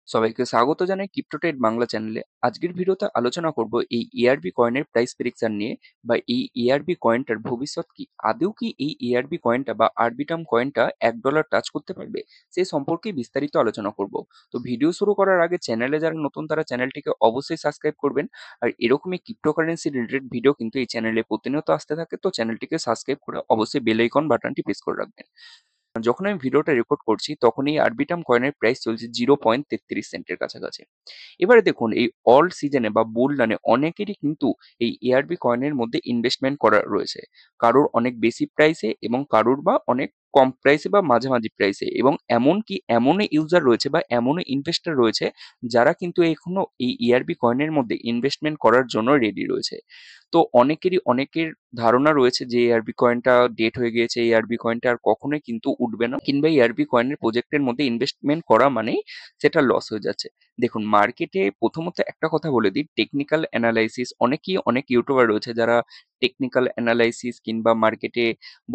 সবাইকে স্বাগত জানাই ক্রিপ্টো ট্রেড বাংলা চ্যানেলে। আজকের ভিডিওতে আলোচনা করব এই এআরবি কয়েনের প্রাইস প্রেডিকশন নিয়ে বা এই এআরবি কয়েনটার ভবিষ্যৎ কি। আদৌ কি এই এআরবি কয়েনটা বা আরবিটাম কয়েনটা $1 টাচ করতে পারবে, সেই সম্পর্কে বিস্তারিত আলোচনা করব। তো ভিডিও শুরু করার আগে চ্যানেলে যারা নতুন তারা চ্যানেলটিকে অবশ্যই সাবস্ক্রাইব করবেন। আর এরকমই ক্রিপ্টোকারেন্সি রিলেটেড ভিডিও কিন্তু এই চ্যানেলে প্রতিনিয়ত আসতে থাকে, তো চ্যানেলটিকে সাবস্ক্রাইব করে অবশ্যই বেল আইকন বাটনটি প্রেস করে রাখবেন। যখন আমি ভিডিওটা রেকর্ড করছি তখন এই আরবিটাম কয়েনের প্রাইস চলছে 0.33 সেন্টের কাছাকাছি। এবারে দেখুন এই অল্ট সিজনে বা বুল রানে অনেকেরই কিন্তু এই এআরবি কয়েনের মধ্যে ইনভেস্টমেন্ট করা রয়েছে। কারোর অনেক বেশি প্রাইসে এবং কারোর বা অনেক কম প্রাইসে বা মাঝামাঝি প্রাইসে, এবং এমনকি এমনও ইউজার রয়েছে বা এমনও ইনভেস্টর রয়েছে যারা কিন্তু এখনো এই এআরবি কয়েনের মধ্যে ইনভেস্টমেন্ট করার জন্য রেডি রয়েছে। তো অনেকের ধারণা রয়েছে যে এআরবি কয়েনটা ডেট হয়ে গিয়েছে, এআরবি কয়েনটা আর কখনোই কিন্তু উঠবে না, কিংবা এআরবি কয়েনের প্রজেক্টের মধ্যে ইনভেস্টমেন্ট করা মানেই সেটা লস হয়ে যাচ্ছে। দেখুন মার্কেটে প্রথমত একটা কথা বলে দিই, টেকনিক্যাল অ্যানালাইসিস অনেক ইউটিউবার রয়েছে যারা টেকনিক্যাল অ্যানালাইসিস কিংবা মার্কেটে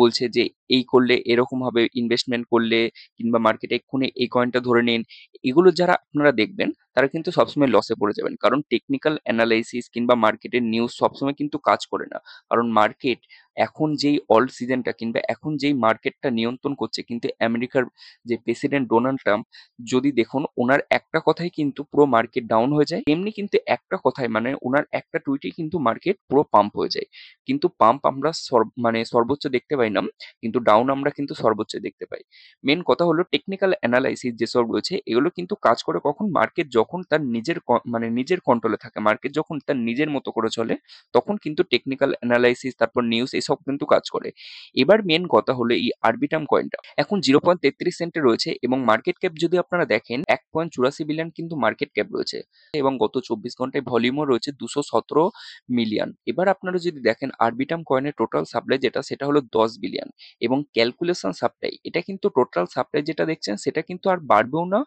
বলছে যে এই করলে এরকম হবে, ইনভেস্টমেন্ট করলে কিংবা মার্কেটে এক্ষুনি এই কয়েনটা ধরে নিন। এগুলো যারা আপনারা দেখবেন তারা কিন্তু সবসময় লসে পড়ে যাবেন, কারণ টেকনিক্যাল অ্যানালাইসিস কিংবা মার্কেটের নিউজ সবসময় কিন্তু কাজ করে না। কারণ মার্কেট এখন যেই অল্ট সিজনটা কিংবা এখন যেই মার্কেটটা নিয়ন্ত্রণ করছে কিন্তু আমেরিকার যে প্রেসিডেন্ট ডোনাল্ড ট্রাম্প, যদি দেখুন ওনার একটা কথাই কিন্তু পুরো মার্কেট ডাউন হয়ে যায়, এমনি কিন্তু একটা কথায় মানে ওনার একটা টুইটে কিন্তু মার্কেট পুরো পাম্প হয়ে যায়। কিন্তু পাম্প আমরা সর্বোচ্চ দেখতে পাই না, কিন্তু ডাউন আমরা কিন্তু সর্বোচ্চ দেখতে পাই। মেন কথা হলো টেকনিক্যাল অ্যানালাইসিস যেসব রয়েছে এগুলো কিন্তু কাজ করে কখন, মার্কেট যখন তার নিজের কন্ট্রোলে থাকে, মার্কেট যখন তার নিজের মতো করে চলে, তখন কিন্তু টেকনিক্যাল অ্যানালাইসিস তারপর নিউজ এসব কিন্তু কাজ করে। এবার মেন কথা হলো এই আরবিটাম কয়েনটা এখন 0.33 সেন্টে রয়েছে এবং মার্কেট ক্যাপ যদি আপনারা দেখেন 1.84 বিলিয়ন কিন্তু মার্কেট ক্যাপ রয়েছে, এবং গত 24 ঘন্টায় ভলিউমও রয়েছে 217 মিলিয়ন। এবার আপনারা যদি দেখেন আরবিটাম কয়েনের টোটাল সাপ্লাই যেটা, সেটা হলো 10 বিলিয়ন, এবং ক্যালকুলেশন সাপ্লাই এটা কিন্তু টোটাল সাপ্লাই যেটা দেখছেন সেটা কিন্তু আর বাড়বেও না,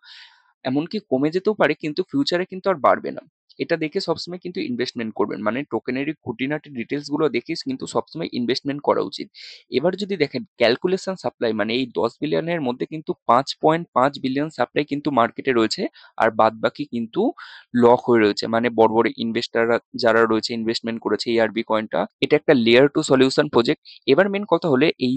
এমনকি কমে যেতেও পারে, কিন্তু ফিউচারে কিন্তু আর বাড়বে না। এটা দেখে সবসময় কিন্তু ইনভেস্টমেন্ট করবেন, মানে টোকেনেরই খুঁটিনাটি ডিটেলস গুলো দেখে কিন্তু সবসময় ইনভেস্টমেন্ট করা উচিত। এবার যদি দেখেন ক্যালকুলেশন সাপ্লাই মানে এই 10 বিলিয়নের মধ্যে কিন্তু 5.5 বিলিয়ন সাপ্লাই কিন্তু মার্কেটে রয়েছে, আর বাদ বাকি কিন্তু লক হয়ে রয়েছে, মানে বড় বড় ইনভেস্টাররা যারা রয়েছে ইনভেস্টমেন্ট করেছে এই আরবি কয়েনটা, এটা একটা লেয়ার টু সলিউশন প্রজেক্ট। এবার মেন কথা হলে এই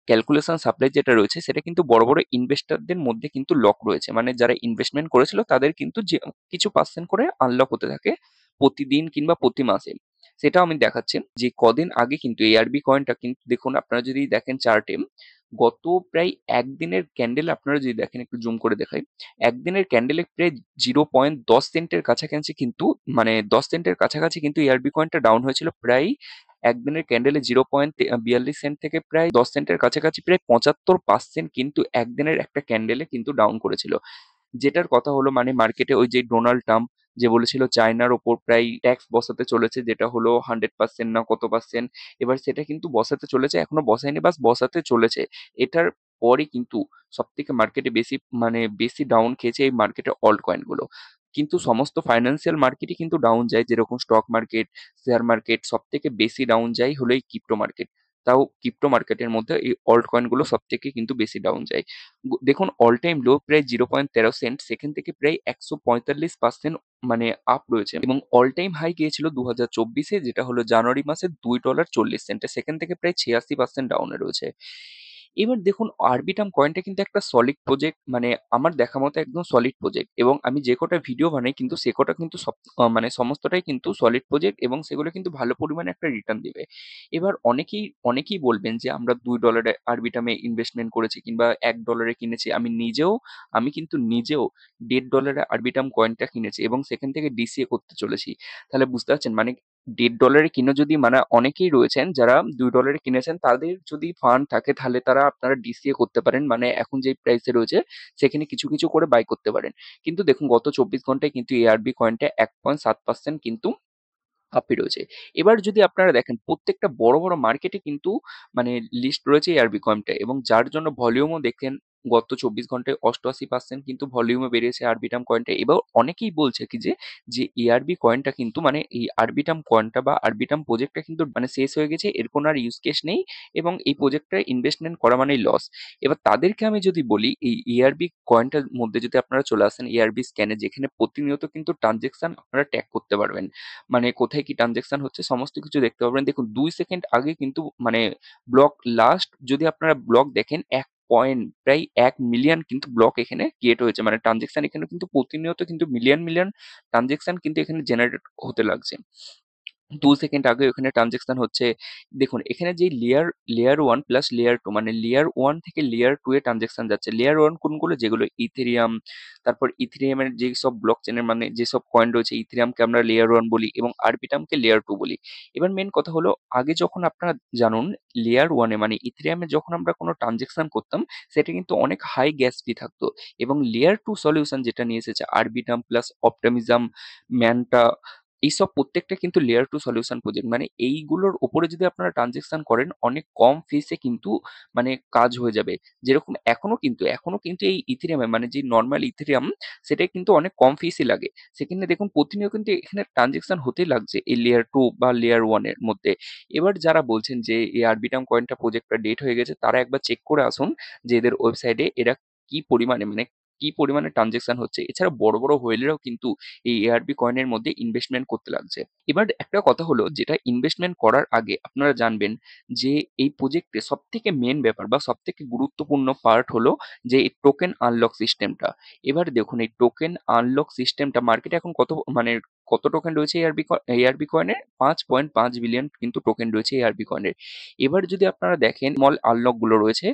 ক্যালকুলেশন সাপ্লাই যেটা রয়েছে সেটা কিন্তু বড় বড় ইনভেস্টরদের মধ্যে কিন্তু লক রয়েছে, মানে যারা ইনভেস্টমেন্ট করেছিল তাদের কিন্তু যে কিছু পার্সেন্ট করে আনলক হতে থাকে প্রতিদিন কিংবা প্রতি মাসে। সেটাও আমি দেখাচ্ছি যে কদিন আগে কিন্তু এআরবি কয়েনটা কিন্তু দেখুন, আপনারা যদি দেখেন চার্টে গত প্রায় একদিনের ক্যান্ডেল আপনারা যদি দেখেন, একটু জুম করে দেখাই, একদিনের ক্যান্ডেলে প্রায় 0.10 সেন্টের কাছাকাছি কিন্তু, মানে 10 সেন্টের কাছাকাছি কিন্তু এআরবি কয়েনটা ডাউন হয়েছিল। প্রায় একদিনের ক্যান্ডেলে 0.42 সেন্ট থেকে প্রায় 10 সেন্টের কাছাকাছি প্রায় 75% কিন্তু একদিনের একটা ক্যান্ডেলে কিন্তু ডাউন করেছিল। যেটার কথা হলো মানে মার্কেটে ওই যে ডোনাল্ড ট্রাম্প যে বলেছিল চায়নার ওপর প্রায় ট্যাক্স বসাতে চলেছে, যেটা হলো 100% না কত পার্সেন্ট, এবার সেটা কিন্তু বসাতে চলেছে, এখনো বসায়নি, বাস বসাতে চলেছে। এটার পরই কিন্তু সব থেকে মার্কেটে বেশি ডাউন খেয়েছে এই মার্কেটে অল্ট কয়েন গুলো। কিন্তু সমস্ত ফাইন্যান্সিয়াল মার্কেটই কিন্তু ডাউন যায়, যেরকম স্টক মার্কেট, শেয়ার মার্কেট, সব থেকে বেশি ডাউন যায় হলো এই ক্রিপ্টো মার্কেট। তাও ক্রিপ্টো মার্কেটের মধ্যে এই অল্ট কয়েন গুলো সব থেকে কিন্তু বেশি ডাউন যায়। দেখুন অল টাইম লো প্রায় 0.13 সেন্ট, সেখান থেকে প্রায় 145% মানে আপ রয়েছে, এবং অল টাইম হাই গিয়েছিল 2024-এ, যেটা হলো জানুয়ারি মাসে $2.40, সেখান থেকে প্রায় 86% ডাউনে রয়েছে। এবার দেখুন আরবিটাম কয়েনটা কিন্তু একটা সলিড প্রজেক্ট, মানে আমার দেখা মতো একদম সলিড প্রজেক্ট, এবং আমি যে কটা ভিডিও বানাই কিন্তু সে কটা কিন্তু সমস্তটাই কিন্তু সলিড প্রজেক্ট, এবং সেগুলো কিন্তু ভালো পরিমাণে একটা রিটার্ন দিবে। এবার অনেকেই বলবেন যে আমরা $2 আরবিটামে ইনভেস্টমেন্ট করেছি কিংবা $1 কিনেছি। আমি কিন্তু নিজেও $1.5 আরবিটাম কয়েনটা কিনেছি এবং সেখান থেকে ডিসিএ করতে চলেছি। তাহলে বুঝতে পারছেন মানে $1.5 কিনে যদি, মানে অনেকেই রয়েছেন যারা $2 কিনেছেন, তাদের যদি ফান্ড থাকে তাহলে তারা আপনারা ডিসিএ করতে পারেন, মানে এখন যে প্রাইসে রয়েছে সেখানে কিছু কিছু করে বাই করতে পারেন। কিন্তু দেখুন গত 24 ঘন্টায় কিন্তু এআরবি কয়েনটা 1.7% কিন্তু আপই রয়েছে। এবার যদি আপনারা দেখেন প্রত্যেকটা বড় বড় মার্কেটে কিন্তু মানে লিস্ট রয়েছে এআরবি কয়েনটা, এবং যার জন্য ভলিউমও দেখেন গত ২৪ ঘন্টায় ৮৮% কিন্তু ভলিউমে বেড়েছে আরবিটাম কয়েনটা। এবার অনেকেই বলছে কি যে এআরবি কয়েনটা কিন্তু মানে এই আরবিটাম কয়েনটা বা আরবিটাম প্রজেক্টটা কিন্তু মানে শেষ হয়ে গেছে, এর কোনো আর ইউজ কেস নেই এবং এই প্রজেক্টটায় ইনভেস্টমেন্ট করা মানেই লস। এবার তাদেরকে আমি যদি বলি এই এআরবি কয়েনটার মধ্যে যদি আপনারা চলে আসেন এআরবি স্ক্যানে, যেখানে প্রতিনিয়ত কিন্তু ট্রানজেকশন আপনারা ট্র্যাক করতে পারবেন, মানে কোথায় কি ট্রানজেকশন হচ্ছে সমস্ত কিছু দেখতে পারবেন। দেখুন 2 সেকেন্ড আগে কিন্তু মানে ব্লক লাস্ট যদি আপনারা ব্লক দেখেন ১ মিলিয়ন কিন্তু ব্লক এখানে ক্রিয়েট হয়েছে, মানে ট্রানজেকশন এখানে কিন্তু প্রতিনিয়ত কিন্তু মিলিয়ন মিলিয়ন ট্রানজেকশন কিন্তু এখানে জেনারেট হতে লাগছে। 2 সেকেন্ড আগে ওখানে ট্রানজেকশন হচ্ছে। দেখুন এখানে যে layer one plus layer two, মানে লেয়ার ওয়ান থেকে লেয়ার টু এ ট্রানজেকশন যাচ্ছে। লেয়ার ওয়ান কোনগুলো, যেগুলো ইথেরিয়াম, তারপর ইথেরিয়ামের যেসব ব্লক চেনের মানে যেসব কয়েন রয়েছে, ইথেরিয়ামকে আমরা লেয়ার ওয়ান বলি এবং আরবিটামকে লেয়ার টু বলি। এবার মেন কথা হলো, আগে যখন আপনারা জানুন লেয়ার ওয়ানে মানে ইথেরিয়ামে যখন আমরা কোনো ট্রানজেকশন করতাম, সেটা কিন্তু অনেক হাই গ্যাস ফি থাকতো এবং লেয়ার টু সলিউশন যেটা নিয়ে এসেছে আরবিটাম প্লাস অপটিমিজম, ম্যান্টা, এইসব প্রত্যেকটা কিন্তু লেয়ার টু সলিউশন প্রজেক্ট, মানে এইগুলোর উপরে যদি আপনারা ট্রানজেকশন করেন অনেক কম ফিসে কিন্তু মানে কাজ হয়ে যাবে। যেরকম এখনো কিন্তু এই ইথেরিয়ামে মানে যে নর্মাল ইথেরিয়াম, সেটা কিন্তু অনেক কম ফিসই লাগে। সেখানে দেখুন প্রতিনিয়ত কিন্তু এখানে ট্রানজেকশন হতেই লাগছে এই লেয়ার টু বা লেয়ার ওয়ান এর মধ্যে। এবার যারা বলছেন যে এই আরবিটাম কয়েনটা প্রজেক্টটা ডেট হয়ে গেছে, তারা একবার চেক করে আসুন যে এদের ওয়েবসাইটে এরা কি পরিমাণে মানে কি পরিমাণে ট্রানজেকশন হচ্ছে। এছাড়া বড় বড় হোয়েলেরাও কিন্তু এই এআরবি কয়েনের মধ্যে ইনভেস্টমেন্ট করতে লাগছে। এবার একটা কথা হলো, যেটা ইনভেস্টমেন্ট করার আগে আপনারা জানবেন যে এই প্রজেক্টে সবথেকে মেন ব্যাপার বা সবথেকে গুরুত্বপূর্ণ পার্ট হলো যে এই টোকেন আনলক সিস্টেমটা। এবার দেখুন এই টোকেন আনলক সিস্টেমটা মার্কেটে এখন মানে কত টোকেন রয়েছে এআরবি কয়েনের? ৫.৫ বিলিয়ন কিন্তু টোকেন রয়েছে এআরবি কয়েনের। এবার যদি আপনারা দেখেন স্মল আনলক গুলো রয়েছে,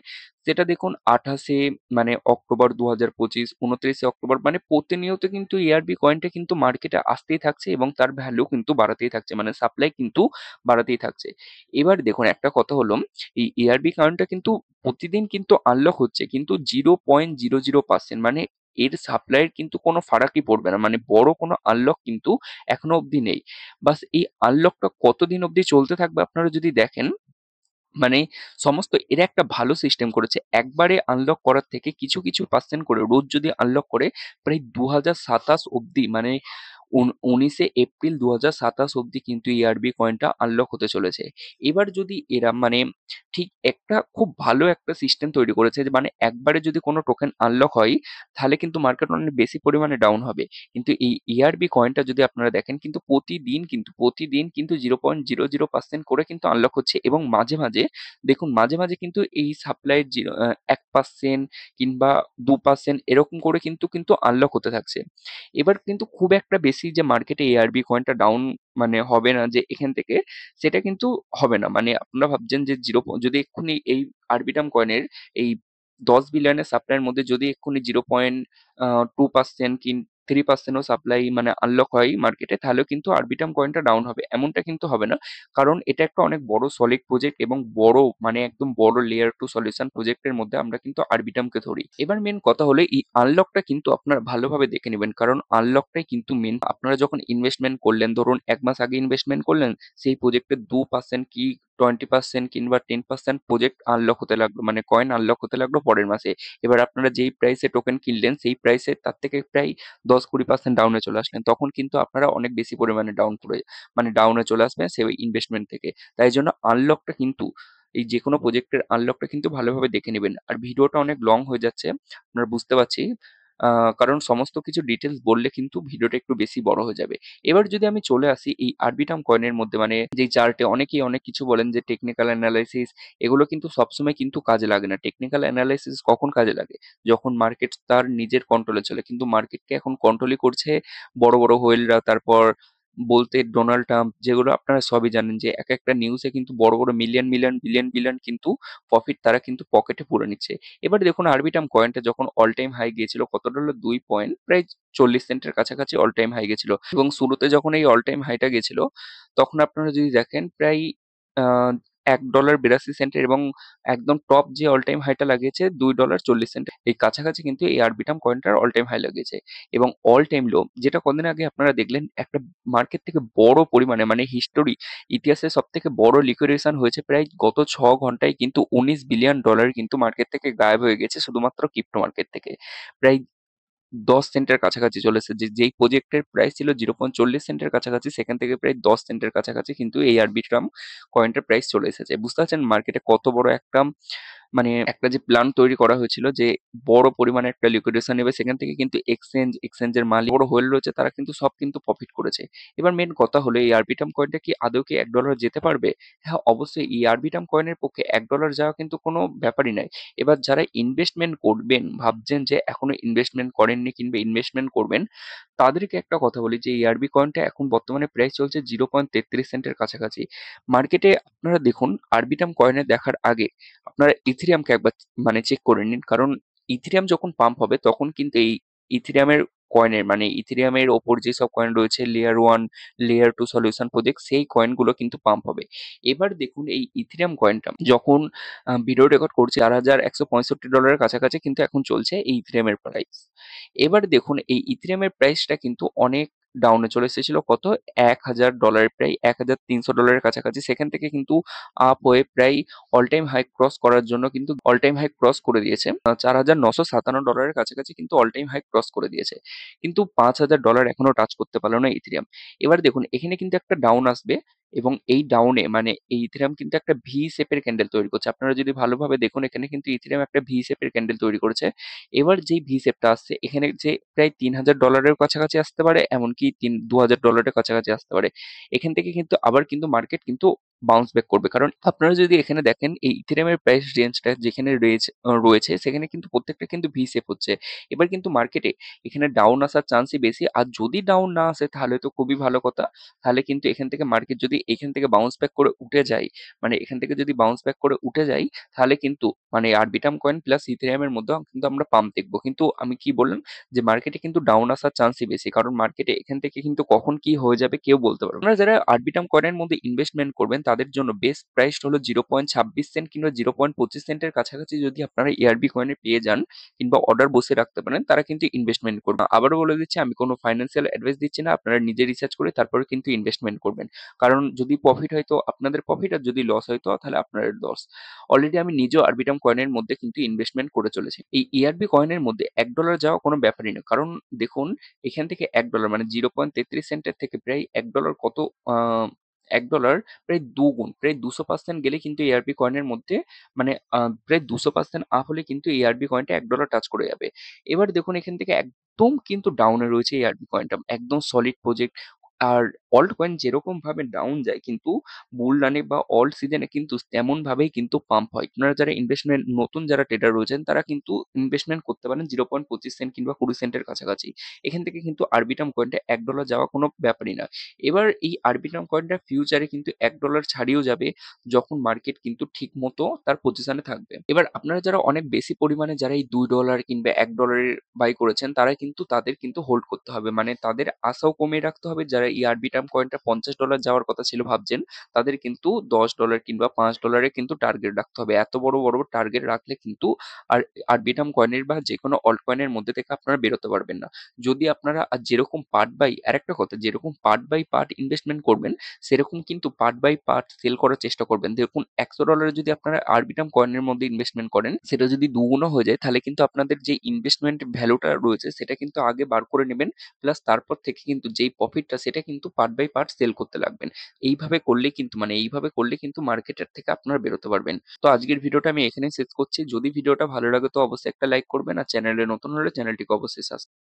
সেটা দেখুন ২৮ মানে অক্টোবর ২০২৫, ২৯ অক্টোবর, মানে প্রতিনিয়ত কিন্তু এআরবি কয়েনটা কিন্তু মার্কেটে আসতেই থাকছে এবং তার ভ্যালু কিন্তু বাড়াতেই থাকছে, মানে সাপ্লাই কিন্তু বাড়াতেই থাকছে। এবার দেখুন একটা কথা হলো, এই এআরবি কয়েনটা কিন্তু প্রতিদিন কিন্তু আনলক হচ্ছে কিন্তু 0.00%, মানে এর সাপ্লাইয়ের কিন্তু কোনো ফারাকই পড়বে না, মানে বড় কোনো আনলক কিন্তু এখনো অবধি নেই। বাস এই আনলকটা কতদিন অবধি চলতে থাকবে আপনারা যদি দেখেন, মানে সমস্ত এরা একটা ভালো সিস্টেম করেছে। একবারে আনলক করার থেকে কিছু কিছু পার্সেন্ট করে রোজ যদি আনলক করে, প্রায় ২০২৭ অব্দি মানে ১৯শে এপ্রিল ২০২৭ অব্দি কিন্তু এআরবি কয়েনটা আনলক হতে চলেছে। এবার যদি এরা মানে ঠিক একটা খুব ভালো একটা সিস্টেম তৈরি করেছে যে মানে একবারে যদি কোনো টোকেন আনলক হয়, তাহলে কিন্তু মার্কেট অনেক বেশি পরিমাণে ডাউন হবে। কিন্তু এই এআরবি কয়েনটা যদি আপনারা দেখেন কিন্তু প্রতিদিন কিন্তু 0.00% করে কিন্তু আনলক হচ্ছে এবং মাঝে মাঝে দেখুন মাঝে মাঝে কিন্তু এই সাপ্লাইয়ের 1% কিংবা 2% এরকম করে কিন্তু আনলক হতে থাকছে। এবার কিন্তু খুব একটা বেশি যে মার্কেটে এআরবি কয়েনটা ডাউন মানে হবে না যে এখান থেকে, সেটা কিন্তু হবে না। মানে আপনারা ভাবছেন যে যদি এক্ষুনি এই আরবিটাম কয়েনের এই ১০ বিলিয়নের সাপ্লাইয়ের মধ্যে যদি এক্ষুনি 0.2% কি 3%ও সাপ্লাই মানে আনলক হয় মার্কেটে, তাহলেও কিন্তু আরবিটাম কয়েনটা ডাউন হবে। এমনটা কিন্তু হবে না। কারণ এটা একটা অনেক বড় সলিড প্রজেক্ট এবং বড় মানে একদম বড় লেয়ার টু সলিউশন প্রজেক্টের মধ্যে আমরা কিন্তু আরবিটামকে ধরি। এবার মেন কথা হলো এই আনলকটা কিন্তু আপনারা ভালোভাবে দেখে নেবেন, কারণ আনলকটাই কিন্তু মেন। আপনারা যখন ইনভেস্টমেন্ট করলেন, ধরুন ১ মাস আগে ইনভেস্টমেন্ট করলেন, সেই প্রজেক্টে ২% কি 20% কিংবা 10% প্রজেক্ট আনলক হতে লাগলো, মানে কয়েন আনলক হতে লাগলো পরের মাসে। এবার আপনারা যেই প্রাইসে টোকেন কিনলেন সেই প্রাইসে তার থেকে প্রায় ১০-২০% ডাউনে চলে আসলেন। তখন কিন্তু আপনারা অনেক বেশি পরিমাণে মানে ডাউনে চলে আসবেন সেই ইনভেস্টমেন্ট থেকে। তাই জন্য আনলকটা কিন্তু এই যেকোনো প্রজেক্টের আনলকটা কিন্তু ভালোভাবে দেখে নেবেন। আর ভিডিওটা অনেক লং হয়ে যাচ্ছে, আপনারা বুঝতে পারছি। কারণ সমস্ত কিছু ডিটেইলস বললে কিন্তু ভিডিওটা একটু বেশি বড় হয়ে যাবে। এবার যদি আমি চলে আসি এই আরবিটাম কয়েনের মধ্যে, মানে যেই চার্টে অনেকেই অনেক কিছু বলেন যে টেকনিক্যাল অ্যানালাইসিস, এগুলো কিন্তু সবসময় কিন্তু কাজে লাগে না। টেকনিক্যাল অ্যানালাইসিস কখন কাজে লাগে? যখন মার্কেট তার নিজের কন্ট্রোলে চলে। কিন্তু মার্কেটকে এখন কন্ট্রোলই করছে বড় বড় হোয়েলরা, তারপর বলতে ডোনাল্ড ট্রাম্প, যেগুলো আপনারা সবই জানেন যে একটা নিউজে কিন্তু বড় বড় মিলিয়ন মিলিয়ন বিলিয়ন বিলিয়ন কিন্তু প্রফিট তারা কিন্তু পকেটে পুরে নিচ্ছে। এবার দেখুন আরবিটাম কয়েনটা যখন অল টাইম হাই গিয়েছিল কতটা হলো ২ পয়েন্ট প্রায় ৪০ সেন্টের কাছাকাছি অল টাইম হাই গেছিল এবং শুরুতে যখন এই অল টাইম হাইটা গেছিল তখন আপনারা যদি দেখেন প্রায় $1.82 এবং একদম টপ যে অল টাইম হাইটা লাগিয়েছে $2.40। এই কাছাকাছি কিন্তু এই আরবিটাম কয়েনটার অল টাইম হাই লাগিয়েছে। এবং অল টাইম লো যেটা কদিন আগে আপনারা দেখলেন একটা মার্কেট থেকে বড় পরিমাণে মানে ইতিহাসের সব থেকে বড় লিকুইডেশন হয়েছে প্রায় গত 6 ঘন্টায় কিন্তু $19 বিলিয়ন কিন্তু মার্কেট থেকে গায়েব হয়ে গেছে শুধুমাত্র ক্রিপ্টো মার্কেট থেকে। প্রায় 10 সেন্টের কাছাকাছি চলে এসেছে। যেই প্রজেক্টের প্রাইস ছিল 0.40 সেন্টের কাছাকাছি সেখান থেকে প্রায় 10 সেন্টের কাছাকাছি কিন্তু এই আরবিট্রাম কয়েনটার প্রাইস চলে এসেছে। বুঝতে পারছেন মার্কেটে কত বড় একটা মানে একটা যে প্ল্যান তৈরি করা হয়েছিল যে বড় পরিমাণে একটা লিকুইডেশন নেবে সেখান থেকে কিন্তু এক্সচেঞ্জের মালিক বড় হোয়েল রয়েছে তারা কিন্তু সব কিন্তু প্রফিট করেছে। এবার মেন কথা হলো এই আরবিটাম কয়েনটা কি আদৌ কি $1 যেতে পারবে? হ্যাঁ, অবশ্যই এই আরবিটাম কয়েনের পক্ষে $1 যাওয়া কিন্তু কোনো ব্যাপারই নয়। এবার যারা ইনভেস্টমেন্ট করবেন ভাবছেন যে এখনো ইনভেস্টমেন্ট করেননি কিংবা ইনভেস্টমেন্ট করবেন, তাদেরকে একটা কথা বলি যে এই আরবি কয়েনটা এখন বর্তমানে প্রাইস চলছে 0.33 সেন্টের কাছাকাছি। মার্কেটে আপনারা দেখুন আরবিটাম কয়েনে দেখার আগে আপনারা ইথেরিয়ামকে একবার মানে চেক করে নিন। কারণ ইথেরিয়াম যখন পাম্প হবে তখন কিন্তু এই ইথেরিয়ামের কয়েনের মানে ইথেরিয়ামের ওপর যেসব কয়েন রয়েছে লেয়ার 1, লেয়ার 2 সলিউশন প্রজেক্ট সেই কয়েনগুলো কিন্তু পাম্প হবে। এবার দেখুন এই ইথেরিয়াম কয়েনটা যখন ভিডিও রেকর্ড করছি $4,165 কাছাকাছি কিন্তু এখন চলছে এই ইথেরিয়ামের প্রাইস। এবার দেখুন এই ইথেরিয়ামের প্রাইসটা কিন্তু অনেক ডাউনে চলে এসেছিল কত $1,000 প্রায় $1,300 কাছাকাছি সেখান থেকে কিন্তু আপ হয়ে প্রায় অল টাইম হাই ক্রস করার জন্য কিন্তু অল টাইম হাই ক্রস করে দিয়েছে। $4,957 কাছাকাছি কিন্তু অল টাইম হাই ক্রস করে দিয়েছে। কিন্তু $5,000 এখনো টাচ করতে পারলো না ইথেরিয়াম। এবার দেখুন এখানে কিন্তু একটা ডাউন আসবে এবং এই ডাউনে মানে এই ইথেরিয়াম কিন্তু একটা ভি শেপের ক্যান্ডেল তৈরি করছে। আপনারা যদি ভালোভাবে দেখুন এখানে কিন্তু ইথেরিয়াম একটা ভি শেপের ক্যান্ডেল তৈরি করেছে। এবার যেই ভি শেপটা আসছে এখানে যে প্রায় $3,000 কাছাকাছি আসতে পারে এমনকি $2,000 কাছাকাছি আসতে পারে। এখান থেকে কিন্তু আবার কিন্তু মার্কেট কিন্তু বাউন্স ব্যাক করবে। কারণ আপনারা যদি এখানে দেখেন এই ইথেরিয়ামের প্রাইস রেঞ্জটা যেখানে রয়েছে সেখানে কিন্তু প্রত্যেকটা কিন্তু ভি শেপ হচ্ছে। এবার কিন্তু মার্কেটে এখানে ডাউন আসার চান্সই বেশি। আর যদি ডাউন না আসে তাহলে তো খুবই ভালো কথা। তাহলে কিন্তু এখান থেকে মার্কেট যদি এখান থেকে বাউন্স ব্যাক করে উঠে যায়, মানে এখান থেকে যদি বাউন্স ব্যাক করে উঠে যায় তাহলে কিন্তু মানে আরবিটাম কয়েন প্লাস ইথেরিয়ামের মধ্যেও কিন্তু আমরা পাম্প দেখবো। কিন্তু আমি কি বললাম যে মার্কেটে কিন্তু ডাউন আসার চান্সই বেশি। কারণ মার্কেটে এখান থেকে কিন্তু কখন কি হয়ে যাবে কেউ বলতে পারবে না। আপনারা যারা আরবিটাম কয়েনের মধ্যে ইনভেস্টমেন্ট করবেন তাদের জন্য বেস্ট প্রাইস হলো 0.26 সেন্ট কিংবা 0.25 সেন্টের কাছাকাছি যদি আপনারা এআরবি কয়েনে পেয়ে যান কিংবা অর্ডার বসে রাখতে পারেন তারা কিন্তু ইনভেস্টমেন্ট করবে। আবারও বলে দিচ্ছি আমি কোনো ফাইন্যান্সিয়াল অ্যাডভাইস দিচ্ছি না। আপনারা নিজে রিসার্চ করে তারপরে কিন্তু ইনভেস্টমেন্ট করবেন। কারণ যদি প্রফিট হয় তো আপনাদের প্রফিট আর যদি লস হয় তো তাহলে আপনাদের লস। অলরেডি আমি নিজেও আরবিটাম কয়েনের মধ্যে কিন্তু ইনভেস্টমেন্ট করে চলেছি। এই ইআরবি কয়েনের মধ্যে $1 যাওয়া কোনো ব্যাপারই না। কারণ দেখুন এখান থেকে $1 মানে 0.33 সেন্টের থেকে প্রায় $1 কত আহ $1 প্রায় দুগুণ প্রায় 200% গেলে কিন্তু এআরবি কয়েনের মধ্যে মানে প্রায় 200% আপ হলে কিন্তু এআরবি কয়েনটা $1 টাচ করে যাবে। এবার দেখুন এখান থেকে একদম কিন্তু ডাউনে রয়েছে এআরবি কয়েনটা একদম সলিড প্রজেক্ট। আর অল্ট কয়েন যেরকম ভাবে ডাউন যায় কিন্তু বুল রানে বা অল্ট সিজনে কিন্তু তেমন ভাবেই কিন্তু পাম্প হয়। আপনারা যারা ইনভেস্টমেন্ট নতুন যারা ট্রেডার রয়েছেন তারা কিন্তু ইনভেস্টমেন্ট করতে পারেন 0.25 সেন্ট কিংবা 20 সেন্টের কাছাকাছি। এখান থেকে কিন্তু আরবিটাম কয়েনটা $1 যাওয়া কোনো ব্যাপারই না। এবার এই আরবিটাম কয়েনটা ফিউচারে কিন্তু $1 ছাড়িয়েও যাবে যখন মার্কেট কিন্তু ঠিক মতো তার পজিশনে থাকবে। এবার আপনারা যারা অনেক বেশি পরিমাণে যারা এই $2 কিংবা $1 বাই করেছেন তারা কিন্তু তাদের কিন্তু হোল্ড করতে হবে। মানে তাদের আশাও কমিয়ে রাখতে হবে। যারা এই আরবিটাম কয়েনটা $50 যাওয়ার কথা ছিল ভাবছেন তাদের কিন্তু $10 কিংবা $5 এর কিন্তু টার্গেট রাখতে হবে। এত বড় বড় টার্গেট রাখলে কিন্তু আর আরবিটাম কয়েনের বা যেকোনো অল্ট কয়েনের মধ্যে থেকে আপনারা বেরোতে পারবেন না। যদি আপনারা আর যেরকম পার্ট বাই আরেকটা কথা যেরকম পার্ট বাই পার্ট ইনভেস্টমেন্ট করবেন সেরকম কিন্তু পার্ট বাই পার্ট সেল করার চেষ্টা করবেন। দেখুন $100 যদি আপনারা আরবিটাম কয়েনের মধ্যে ইনভেস্টমেন্ট করেন সেটা যদি দুগুণও হয়ে যায় তাহলে কিন্তু আপনাদের যে ইনভেস্টমেন্ট ভ্যালুটা রয়েছে সেটা কিন্তু আগে বার করে নেবেন। প্লাস তারপর থেকে কিন্তু যেই প্রফিটটা সেটা কিন্তু পার্ট বাই পার্ট সেল করতে লাগবেন। এইভাবে করলে কিন্তু মার্কেটের থেকে আপনারা বেরোতে পারবেন। তো আজকের ভিডিওটা আমি এখানেই শেষ করছি। যদি ভিডিওটা ভালো লাগে তো অবশ্যই একটা লাইক করবেন আর চ্যানেলে নতুন হলে চ্যানেলটিকে অবশ্যই সাবস্ক্রাইব